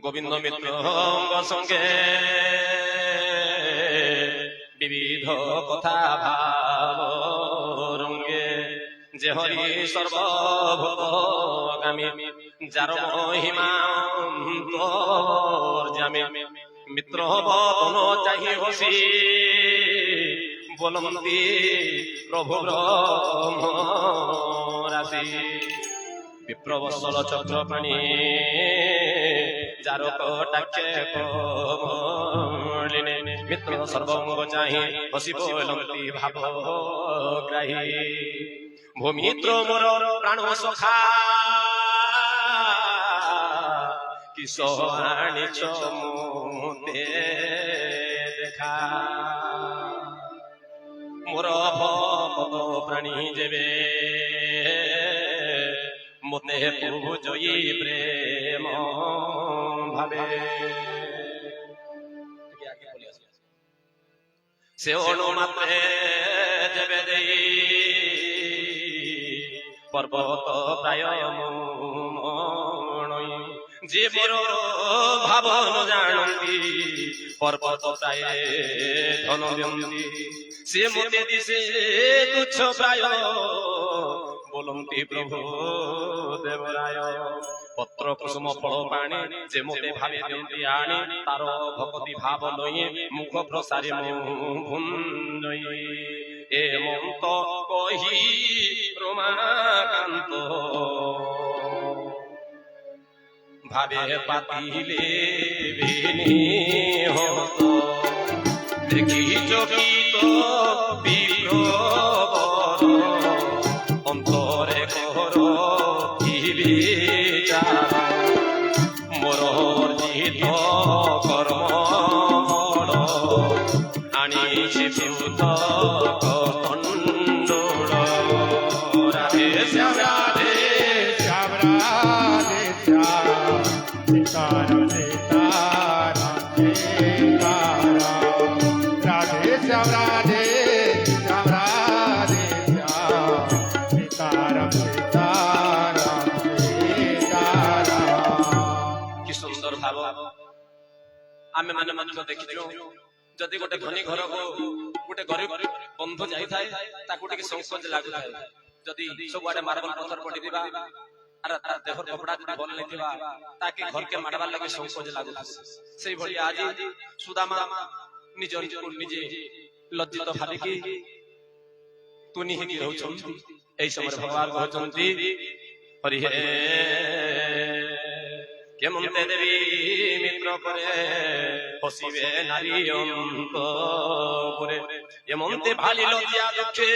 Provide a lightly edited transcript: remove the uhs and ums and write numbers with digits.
গোবিন্দ মিত্র সঙ্গে বিবিধ কথা ভাব রঙ্গে, যে হরি সর্বভূতগামী, যার মহিমা জামে, মিত্র বদন চাহি হসি, বলন্তি প্রভু ব্রহ্ম রাশি। বিপ্রবৎসল চক্রপাণি, যার কটাক্ষে কমলিনে, মিত্র সর্বঙ্গ চাহি হসি বলন্তি ভাবগ্রাহী। ভূমিত্র মোর প্রাণ সখা, কিস আনিছ মুতে দেখা, মোর ভক্ত প্রাণী যেবে, মতে পূজয়ী প্রেম ভাবে। সে অনুমাত্রে যেবে দেই, পর্বত প্রায় মণি, যে বড় ভাবন জানন্তি, পর্বত প্রায় ধনবন্তি, সে মতে দিছে তুচ্ছ প্রায়, বলন্তি প্রভু দেবরায়। পত্র কুসুম ফল পাণি, যে মতে ভাবে দিয়ন্তি আনি, তার ভক্তি ভাব লই, মুখ প্রসারি মুঞ্জই। এ মন্ত কহি রমাকান্ত, ভাবে পাতিলে বিনিহত, দেখি চকিত বিপ্রবর, অন্তরে কর কি বিচার, মোর অর্জিত কর্ম বড়, আনিছি ভূত কন্ডুর। রাধে শ্যাম রাধে শ্যাম রাধে শ্যাম, সীতারাম সীতারাম সীতারাম, রাধে শ্যাম রাধে শ্যাম রাধে শ্যাম, সীতারাম সীতারাম সীতারাম। কি সুন্দর ভাব ଆମେ ମାନେ ମଧ୍ୟ ଦେଖିଛୁ। ଯଦି ଗୋଟେ ଧନୀ ଘରକୁ ଗୋଟେ ଗରିବ ବନ୍ଧୁ ଯାଇଥାଏ, ତାକୁ ଟିକେ ସଂକୋଚ ଲାଗୁଥାଏ। ଯଦି ସବୁଆଡେ ମାର୍ବଲ ପଥର ପଡିଥିବା, ଆରେ ତାର ଦେହର କପଡା ଯଦି ଭଲ ନେଇଥିବା, ତାକେ ଘରକେ ମାଡବାର ଲାଗି ସଂକୋଚ ଲାଗୁଥାଏ। ସେଇଭଳି ଆଜି ସୁଦାମା ନିଜ ନିଜକୁ ନିଜେ ଲଜ୍ଜିତ ଭାବିକି ତୁନି ହେଇକି ରହୁଛନ୍ତି। এই সময় ভগবান কହୁଛନ୍ତି, হরি হে কেমন্তে দেবী মিত্র করে, হসিবে নারী অন্তরে, এমন্তে ভালি লজ্জা দুঃখে